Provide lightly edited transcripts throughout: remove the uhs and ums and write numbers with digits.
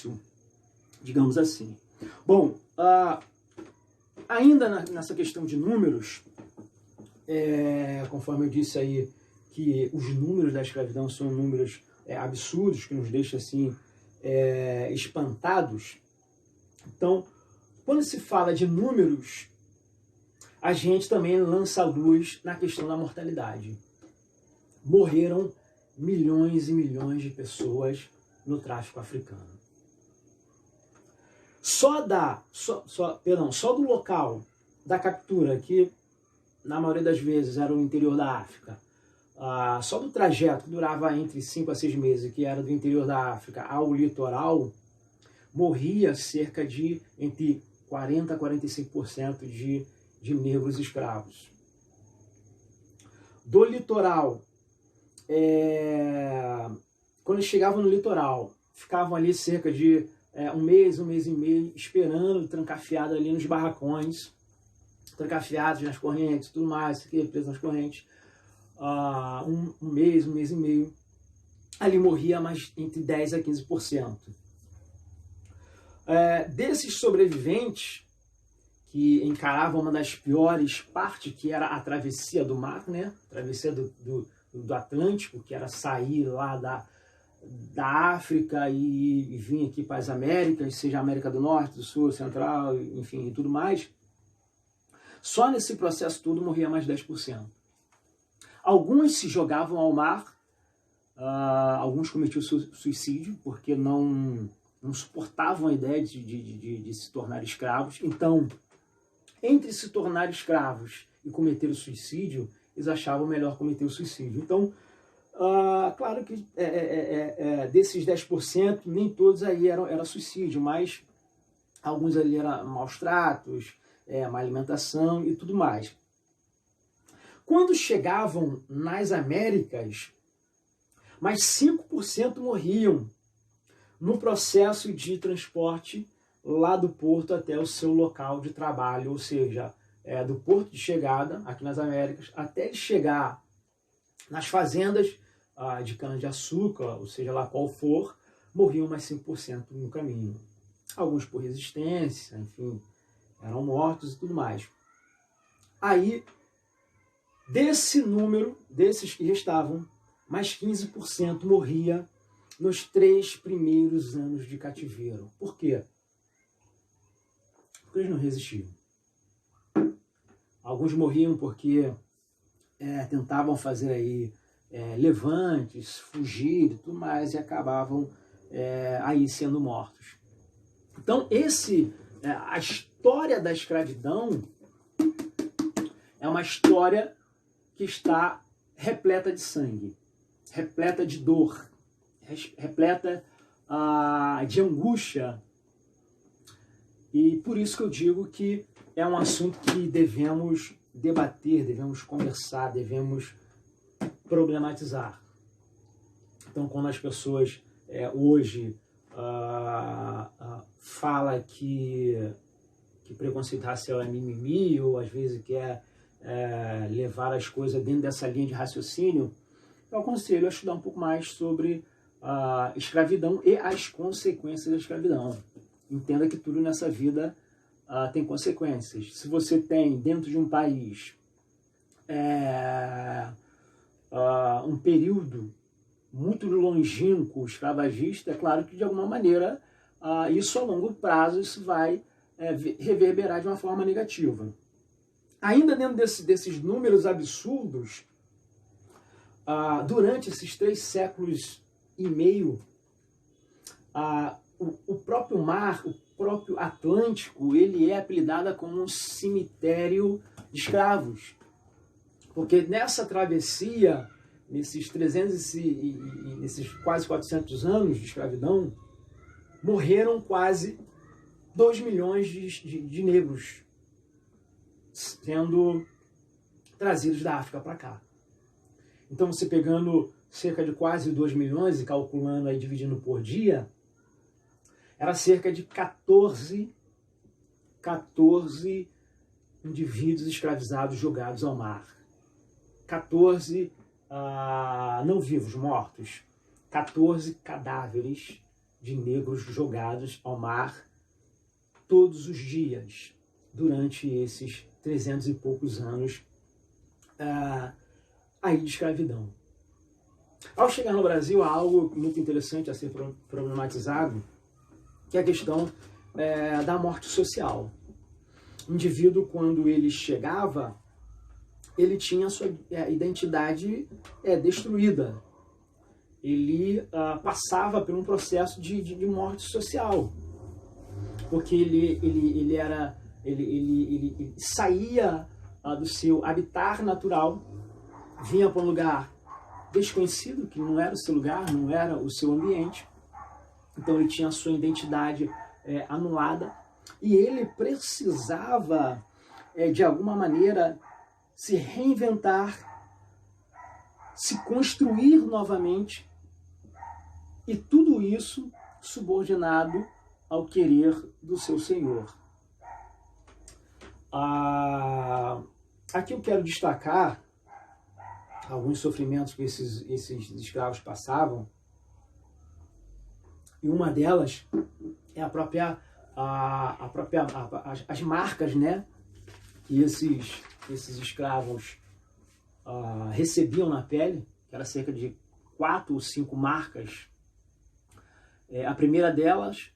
fácil, digamos assim. Bom, ainda nessa questão de números, conforme eu disse aí, que os números da escravidão são números absurdos, que nos deixam assim espantados. Então, quando se fala de números, a gente também lança a luz na questão da mortalidade. Morreram milhões e milhões de pessoas no tráfico africano. Só do local da captura, que na maioria das vezes era o interior da África, só do trajeto que durava entre 5 a 6 meses, que era do interior da África ao litoral, morria cerca de entre 40% a 45% de negros escravos. Do litoral, quando eles chegavam no litoral, ficavam ali cerca de um mês e meio, esperando, trancafiado ali nos barracões, trancafiados nas correntes, tudo mais, preso nas correntes, um mês e meio, ali morria mais entre 10% a 15%. Desses sobreviventes, que encaravam uma das piores partes, que era a travessia do mar, né? Travessia do Atlântico, que era sair lá da África e vir aqui para as Américas, seja a América do Norte, do Sul, Central, enfim, e tudo mais. Só nesse processo todo morria mais 10%. Alguns se jogavam ao mar, alguns cometiam suicídio, porque não suportavam a ideia de se tornar escravos. Então, entre se tornar escravos e cometer o suicídio, eles achavam melhor cometer o suicídio. Então, claro que desses 10%, nem todos aí era suicídio, mas alguns ali eram maus tratos, má alimentação e tudo mais. Quando chegavam nas Américas, mais 5% morriam no processo de transporte lá do porto até o seu local de trabalho, ou seja, do porto de chegada, aqui nas Américas, até ele chegar nas fazendas de cana-de-açúcar, ou seja lá qual for, morriam mais 5% no caminho. Alguns por resistência, enfim, eram mortos e tudo mais. Aí, desse número, desses que restavam, mais 15% morria nos 3 primeiros anos de cativeiro. Por quê? Porque eles não resistiam. Alguns morriam porque tentavam fazer aí levantes, fugir e tudo mais, e acabavam aí sendo mortos. Então, a história da escravidão é uma história que está repleta de sangue, repleta de dor, repleta de angústia. E por isso que eu digo que é um assunto que devemos debater, devemos conversar, devemos problematizar. Então, quando as pessoas hoje falam que preconceito racial é mimimi, ou às vezes quer levar as coisas dentro dessa linha de raciocínio, eu aconselho a estudar um pouco mais sobre a escravidão e as consequências da escravidão. Entenda que tudo nessa vida tem consequências. Se você tem dentro de um país um período muito longínquo escravagista, é claro que de alguma maneira isso a longo prazo isso vai reverberar de uma forma negativa. Ainda dentro desses números absurdos, durante esses 3 séculos e meio, o próprio mar, o próprio Atlântico, ele é apelidado como um cemitério de escravos. Porque nessa travessia, nesses 300 e nesses quase 400 anos de escravidão, morreram quase 2 milhões de negros sendo trazidos da África para cá. Então, você pegando cerca de quase 2 milhões e calculando aí, dividindo por dia, era cerca de 14 indivíduos escravizados jogados ao mar. 14 não vivos, mortos. 14 cadáveres de negros jogados ao mar todos os dias, durante esses 300 e poucos anos aí de escravidão. Ao chegar no Brasil, há algo muito interessante a ser problematizado, que é a questão da morte social. O indivíduo, quando ele chegava, ele tinha a sua identidade destruída. Ele passava por um processo de morte social, porque ele saía do seu habitat natural, vinha para um lugar desconhecido, que não era o seu lugar, não era o seu ambiente. Então ele tinha a sua identidade anulada e ele precisava, de alguma maneira, se reinventar, se construir novamente, e tudo isso subordinado ao querer do seu senhor. Aqui eu quero destacar alguns sofrimentos que esses escravos passavam, e uma delas é as marcas, né, que esses escravos recebiam na pele, que era cerca de 4 ou 5 marcas. A primeira delas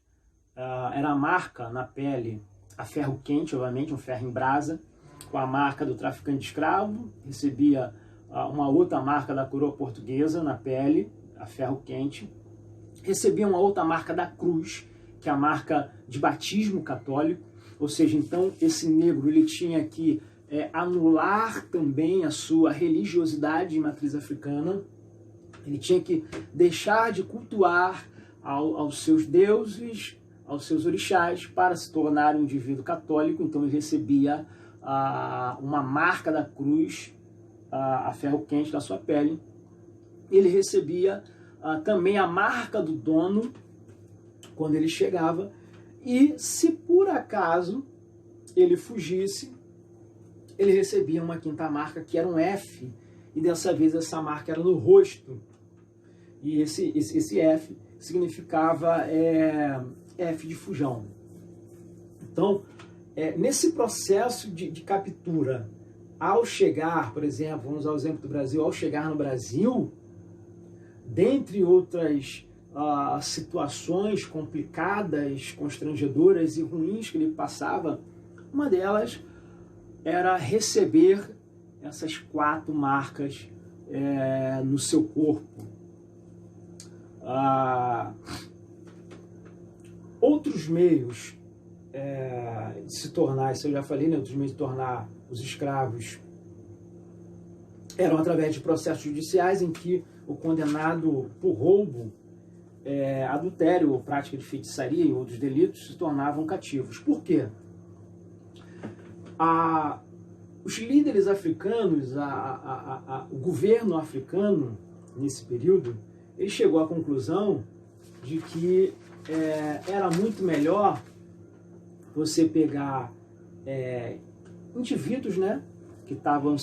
era a marca na pele a ferro quente, obviamente, um ferro em brasa, com a marca do traficante de escravo. Recebia uma outra marca da coroa portuguesa na pele, a ferro quente. Recebia uma outra marca da cruz, que é a marca de batismo católico. Ou seja, então esse negro ele tinha que anular também a sua religiosidade de matriz africana. Ele tinha que deixar de cultuar aos seus deuses, aos seus orixás, para se tornar um indivíduo católico. Então ele recebia uma marca da cruz, a ferro quente na sua pele. Ele recebia também a marca do dono quando ele chegava, e se por acaso ele fugisse, ele recebia uma quinta marca, que era um F, e dessa vez essa marca era no rosto, e esse F significava F de fujão. Então, nesse processo de captura, ao chegar, por exemplo, vamos usar o exemplo do Brasil, ao chegar no Brasil, dentre outras situações complicadas, constrangedoras e ruins que ele passava, uma delas era receber essas 4 marcas no seu corpo. Outros meios de se tornar, isso eu já falei, né, outros meios de tornar os escravos eram através de processos judiciais em que o condenado por roubo, adultério ou prática de feitiçaria e outros delitos se tornavam cativos. Por quê? Os líderes africanos, o governo africano, nesse período, ele chegou à conclusão de que era muito melhor você pegar indivíduos, né, que estavam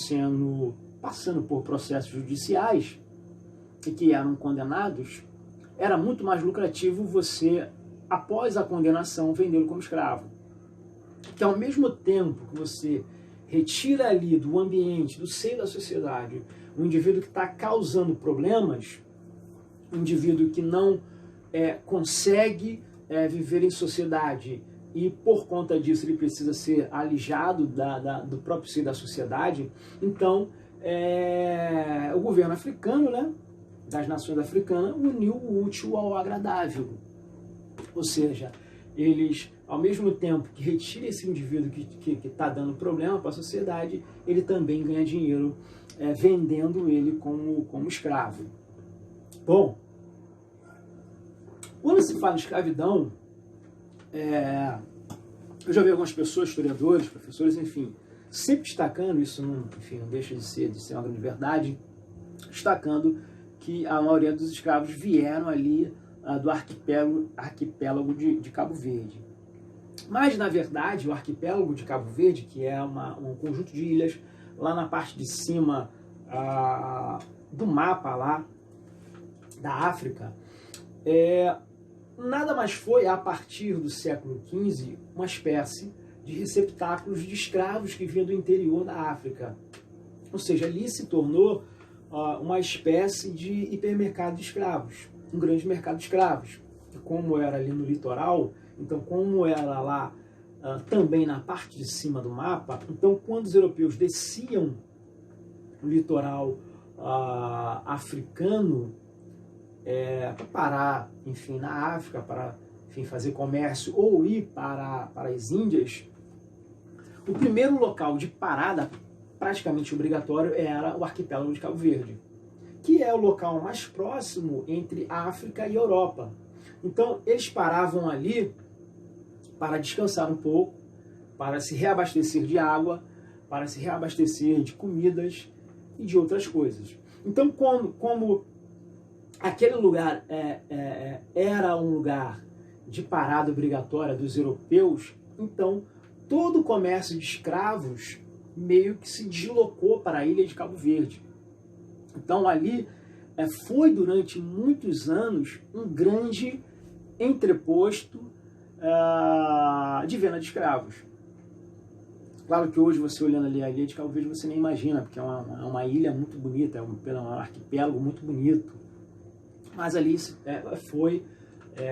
passando por processos judiciais e que eram condenados. Era muito mais lucrativo você, após a condenação, vendê-lo como escravo. Que ao mesmo tempo que você retira ali do ambiente, do seio da sociedade, um indivíduo que está causando problemas, um indivíduo que não consegue viver em sociedade e por conta disso ele precisa ser alijado do próprio seio da sociedade, então o governo africano, né, das nações africanas, uniu o útil ao agradável. Ou seja, eles, ao mesmo tempo que retira esse indivíduo que está dando problema para a sociedade, ele também ganha dinheiro vendendo ele como escravo. Bom, quando se fala em escravidão, eu já vi algumas pessoas, historiadores, professores, enfim, sempre destacando, isso não deixa de ser uma grande verdade, destacando que a maioria dos escravos vieram ali do arquipélago de Cabo Verde. Mas, na verdade, o arquipélago de Cabo Verde, que é um conjunto de ilhas lá na parte de cima do mapa lá da África, nada mais foi, a partir do século XV, uma espécie de receptáculos de escravos que vinham do interior da África. Ou seja, ali se tornou uma espécie de hipermercado de escravos, um grande mercado de escravos. Como era ali no litoral, então como era lá também na parte de cima do mapa, então quando os europeus desciam o litoral africano para parar, enfim, na África, para, enfim, fazer comércio ou ir para as Índias, o primeiro local de parada praticamente obrigatório era o arquipélago de Cabo Verde, que é o local mais próximo entre África e Europa. Então eles paravam ali para descansar um pouco, para se reabastecer de água, para se reabastecer de comidas e de outras coisas. Então, como aquele lugar era um lugar de parada obrigatória dos europeus, então todo o comércio de escravos meio que se deslocou para a ilha de Cabo Verde. Então ali foi durante muitos anos um grande entreposto de venda de escravos. Claro que hoje você olhando ali a ilha de Cabo Verde você nem imagina, porque é uma ilha muito bonita, é um arquipélago muito bonito. Mas ali foi,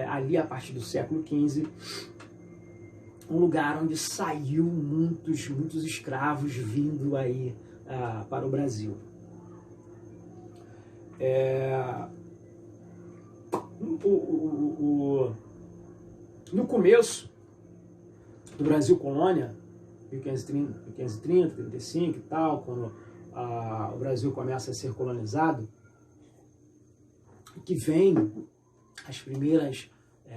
ali a partir do século XV, um lugar onde saiu muitos escravos vindo aí para o Brasil. No começo do Brasil colônia, 1530, 35 e tal, quando o Brasil começa a ser colonizado, que vem as primeiras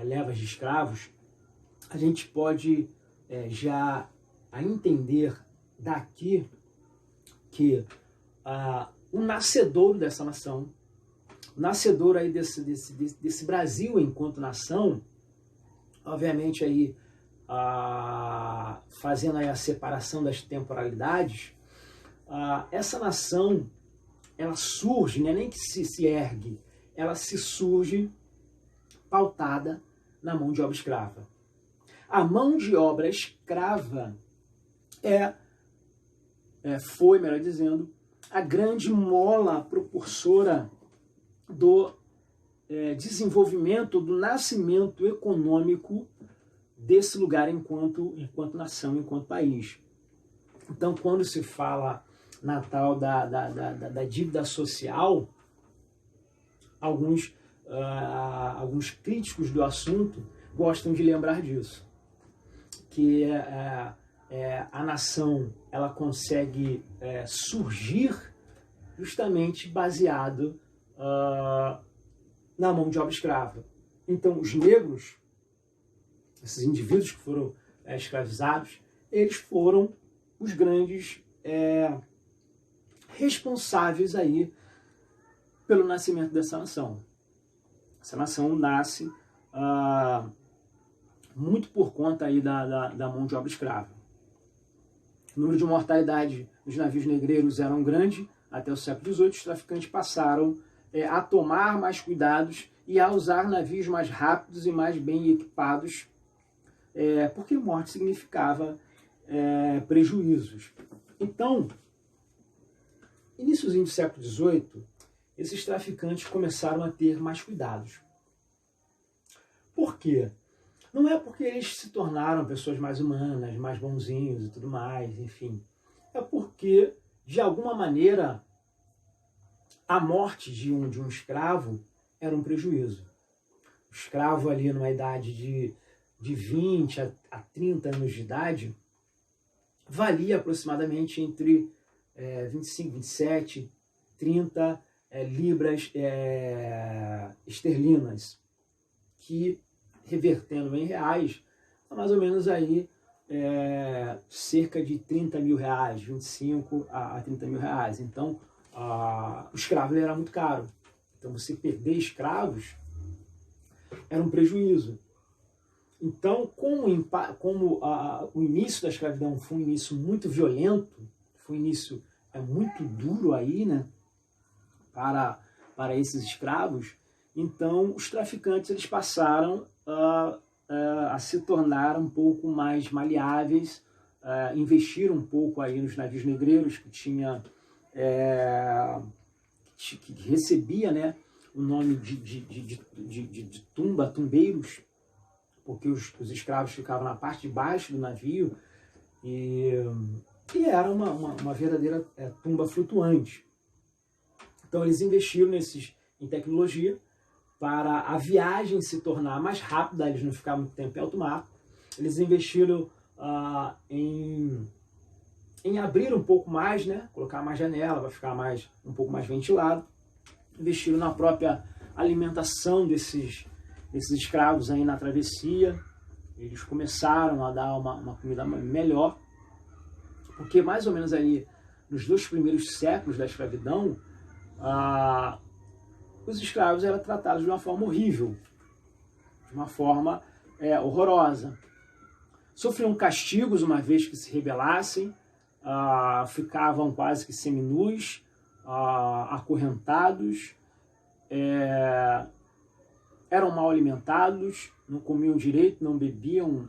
levas de escravos, a gente pode já entender daqui que o nascedouro dessa nação, o nascedouro aí desse Brasil enquanto nação, obviamente aí fazendo aí a separação das temporalidades, essa nação, ela surge, não é nem que se ergue, ela se surge pautada na mão de obra escrava. A mão de obra escrava foi, melhor dizendo, a grande mola propulsora do desenvolvimento, do nascimento econômico desse lugar enquanto nação, enquanto país. Então, quando se fala na tal da dívida social, alguns críticos do assunto gostam de lembrar disso, que a nação ela consegue surgir justamente baseado na mão de obra escrava. Então, os negros, esses indivíduos que foram escravizados, eles foram os grandes responsáveis aí pelo nascimento dessa nação. Essa nação nasce muito por conta aí da mão de obra escrava. O número de mortalidade dos navios negreiros era grande. Até o século XVIII, os traficantes passaram a tomar mais cuidados e a usar navios mais rápidos e mais bem equipados, porque morte significava prejuízos. Então, iníciozinho do século XVIII, esses traficantes começaram a ter mais cuidados. Por quê? Não é porque eles se tornaram pessoas mais humanas, mais bonzinhos e tudo mais, enfim. É porque, de alguma maneira, a morte de um escravo era um prejuízo. O escravo ali numa idade de 20 a 30 anos de idade valia aproximadamente entre 25, 27, 30 libras esterlinas, que, revertendo em reais, é mais ou menos aí cerca de 30 mil reais, 25 a 30 mil reais. Então, o escravo era muito caro. Então, você perder escravos era um prejuízo. Então, como o início da escravidão foi um início muito violento, foi um início muito duro aí, né, para esses escravos, então os traficantes eles passaram a se tornar um pouco mais maleáveis, investiram um pouco aí nos navios negreiros que recebia, né, o nome de tumbeiros, porque os escravos ficavam na parte de baixo do navio e era uma verdadeira tumba flutuante. Então eles investiram em tecnologia para a viagem se tornar mais rápida, eles não ficavam muito tempo em alto mar. Eles investiram em abrir um pouco mais, né? Colocar mais janela, vai ficar um pouco mais ventilado. Investiram na própria alimentação desses escravos aí na travessia. Eles começaram a dar uma comida melhor, porque mais ou menos ali nos 2 primeiros séculos da escravidão, os escravos eram tratados de uma forma horrível, de uma forma horrorosa. Sofriam castigos uma vez que se rebelassem, ficavam quase que seminus, acorrentados, eram mal alimentados, não comiam direito, não bebiam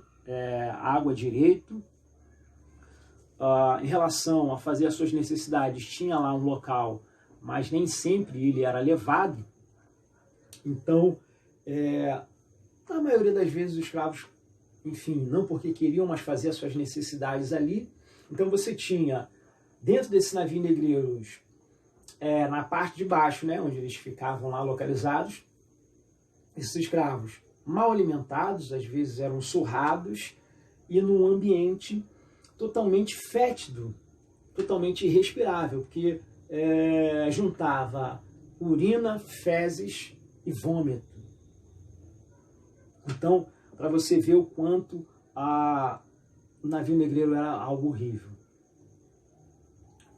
água direito. Em relação a fazer as suas necessidades, tinha lá um local, mas nem sempre ele era levado. Então, na maioria das vezes os escravos, enfim, não porque queriam, mas faziam as suas necessidades ali. Então você tinha, dentro desses navios negreiros, na parte de baixo, né, onde eles ficavam lá localizados, esses escravos mal alimentados, às vezes eram surrados, e num ambiente totalmente fétido, totalmente irrespirável, porque juntava urina, fezes e vômito. Então, para você ver o quanto o navio negreiro era algo horrível.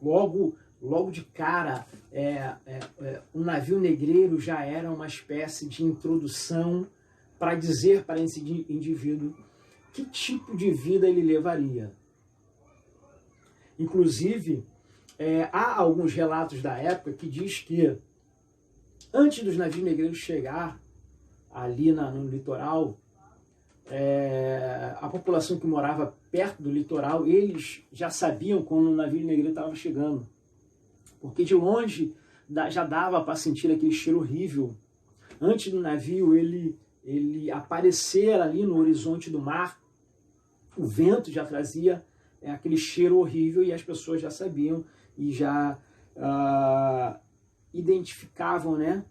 Logo de cara, o navio negreiro já era uma espécie de introdução para dizer para esse indivíduo que tipo de vida ele levaria. Inclusive, há alguns relatos da época que diz que antes dos navios negreiros chegar ali no litoral, a população que morava perto do litoral, eles já sabiam quando o navio negreiro estava chegando. Porque de longe já dava para sentir aquele cheiro horrível. Antes do navio ele aparecer ali no horizonte do mar, o vento já trazia aquele cheiro horrível e as pessoas já sabiam e já identificavam, né,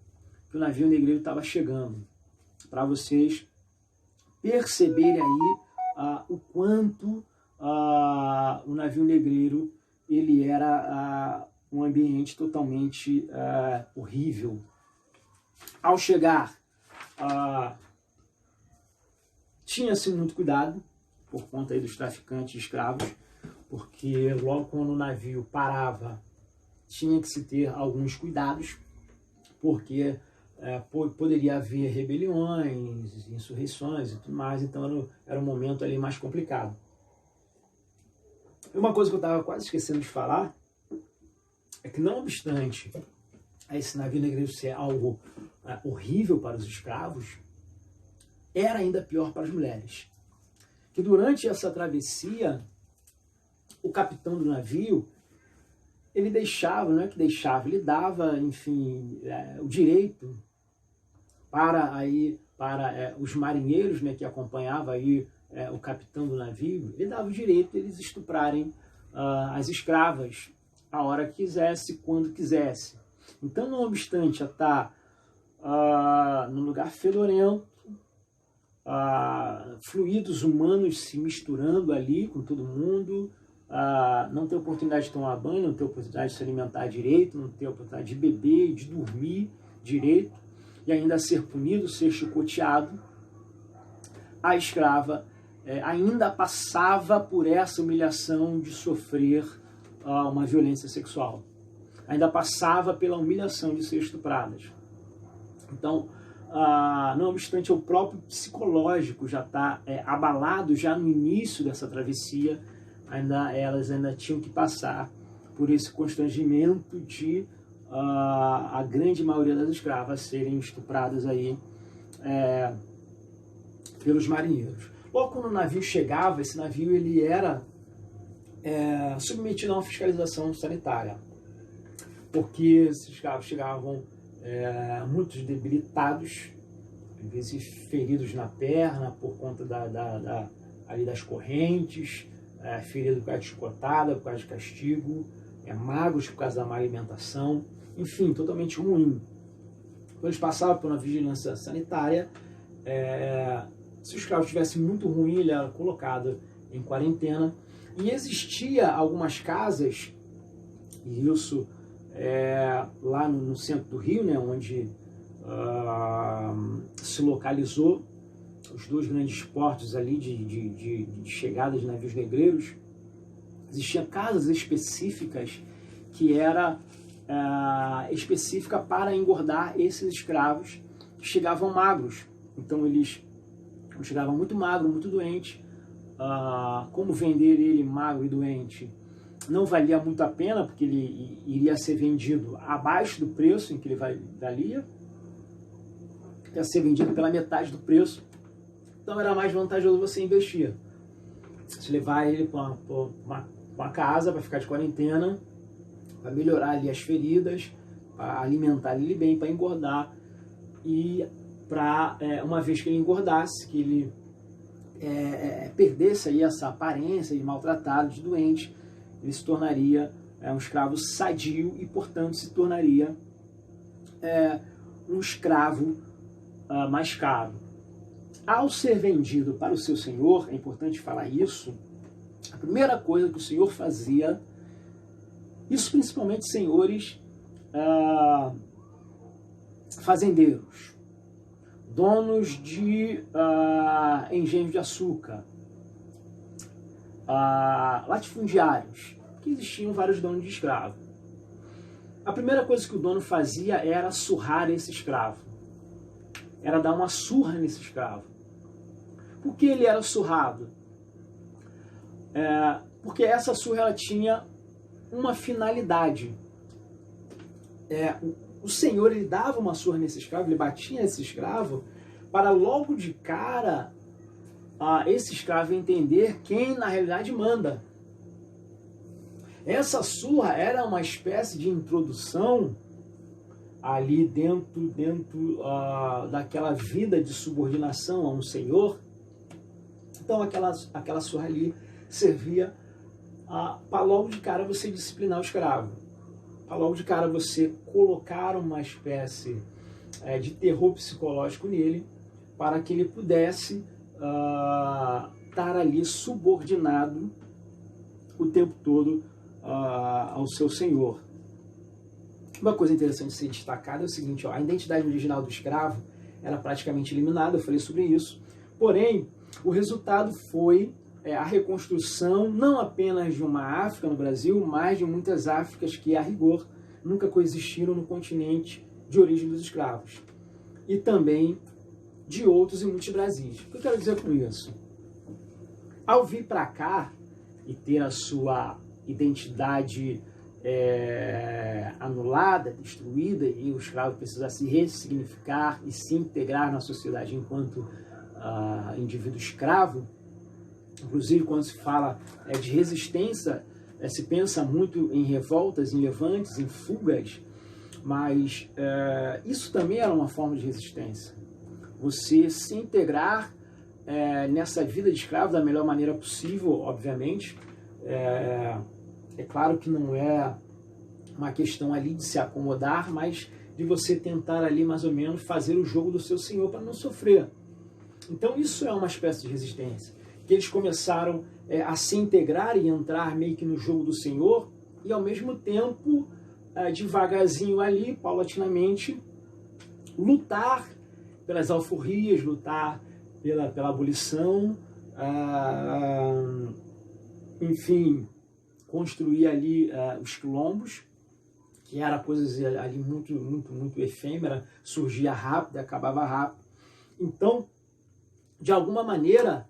que o navio negreiro estava chegando. Para vocês perceberem aí o quanto o navio negreiro ele era um ambiente totalmente horrível. Ao chegar, tinha-se muito cuidado por conta aí dos traficantes de escravos, porque logo quando o navio parava, tinha que se ter alguns cuidados, porque poderia haver rebeliões, insurreições e tudo mais, então era um momento ali mais complicado. E uma coisa que eu estava quase esquecendo de falar é que, não obstante esse navio negreiro ser algo horrível para os escravos, era ainda pior para as mulheres. Que durante essa travessia, o capitão do navio, ele deixava, não é que deixava, ele dava, enfim, o direito para os marinheiros, né, que acompanhavam aí o capitão do navio, ele dava o direito de eles estuprarem as escravas a hora que quisesse, quando quisesse. Então, não obstante estar num lugar fedorento, fluidos humanos se misturando ali com todo mundo, não ter oportunidade de tomar banho, não ter oportunidade de se alimentar direito, não ter oportunidade de beber, de dormir direito, e ainda ser punido, ser chicoteado, a escrava ainda passava por essa humilhação de sofrer uma violência sexual. Ainda passava pela humilhação de ser estupradas. Então, não obstante, o próprio psicológico já está abalado já no início dessa travessia, elas ainda tinham que passar por esse constrangimento de a grande maioria das escravas serem estupradas aí pelos marinheiros. Logo quando o navio chegava, esse navio ele era submetido a uma fiscalização sanitária, porque esses escravos chegavam muito debilitados, às vezes feridos na perna por conta ali das correntes, feridos por causa de chicotada, por causa de castigo, magros por causa da má alimentação, enfim, totalmente ruim. Quando eles passavam por uma vigilância sanitária, se o escravo estivesse muito ruim, ele era colocado em quarentena. E existia algumas casas, e isso lá no centro do Rio, né, onde se localizou os dois grandes portos ali de chegada de navios negreiros. Existiam casas específicas que era específica para engordar esses escravos que chegavam magros. Então eles chegavam muito magro, muito doente. Como vender ele magro e doente não valia muito a pena, porque ele iria ser vendido abaixo do preço em que ele valia, ia ser vendido pela metade do preço. Então era mais vantajoso você investir. Se levar ele para uma casa para ficar de quarentena, para melhorar ali as feridas, para alimentar ele bem, para engordar, e para uma vez que ele engordasse, que ele perdesse aí essa aparência de maltratado, de doente, ele se tornaria um escravo sadio e, portanto, se tornaria um escravo mais caro. Ao ser vendido para o seu senhor, é importante falar isso, a primeira coisa que o senhor fazia, isso principalmente senhores fazendeiros, donos de engenhos de açúcar, latifundiários, que existiam vários donos de escravo. A primeira coisa que o dono fazia era surrar esse escravo, era dar uma surra nesse escravo. Por que ele era surrado? Porque essa surra ela tinha uma finalidade. O senhor ele dava uma surra nesse escravo, ele batia nesse escravo, para logo de cara esse escravo entender quem na realidade manda. Essa surra era uma espécie de introdução ali dentro daquela vida de subordinação a um senhor. Então aquela surra ali servia para logo de cara você disciplinar o escravo, para logo de cara você colocar uma espécie de terror psicológico nele, para que ele pudesse estar ali subordinado o tempo todo ao seu senhor. Uma coisa interessante de ser destacada é o seguinte, a identidade original do escravo era praticamente eliminada, eu falei sobre isso, porém o resultado foi a reconstrução não apenas de uma África no Brasil, mas de muitas Áfricas que, a rigor, nunca coexistiram no continente de origem dos escravos. E também de outros e muitos Brasis. O que eu quero dizer com isso? Ao vir para cá e ter a sua identidade anulada, destruída, e o escravo precisa se ressignificar e se integrar na sociedade enquanto indivíduo escravo. Inclusive, quando se fala de resistência, se pensa muito em revoltas, em levantes, em fugas, mas isso também era uma forma de resistência. Você se integrar nessa vida de escravo da melhor maneira possível, obviamente. É claro que não é uma questão ali de se acomodar, mas de você tentar ali mais ou menos fazer o jogo do seu senhor para não sofrer. Então isso é uma espécie de resistência, que eles começaram a se integrar e entrar meio que no jogo do senhor, e ao mesmo tempo, devagarzinho ali, paulatinamente, lutar pelas alforrias, lutar pela abolição, enfim, construir ali os quilombos, que era coisas ali muito, muito, muito efêmera, surgia rápido, acabava rápido. Então, de alguma maneira,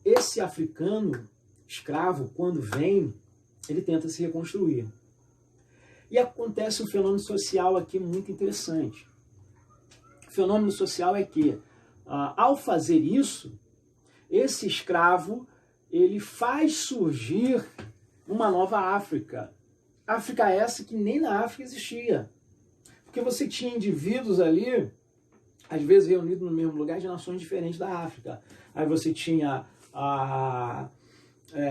esse africano escravo, quando vem, ele tenta se reconstruir. E acontece um fenômeno social aqui muito interessante. O fenômeno social é que ao fazer isso, esse escravo ele faz surgir uma nova África. África essa que nem na África existia. Porque você tinha indivíduos ali, às vezes reunidos no mesmo lugar, de nações diferentes da África. Aí você tinha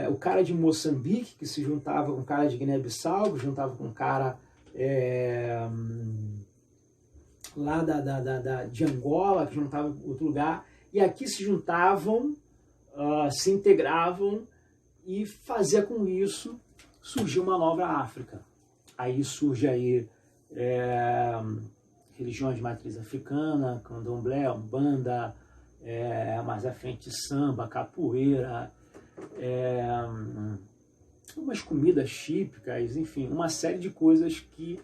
o cara de Moçambique, que se juntava com o cara de Guiné-Bissau, que juntava com o cara lá de Angola, que juntava com outro lugar. E aqui se juntavam, se integravam e fazia com isso surgir uma nova África. Aí surge aí religiões de matriz africana, candomblé, umbanda, mais à frente samba, capoeira, umas comidas típicas, enfim, uma série de coisas que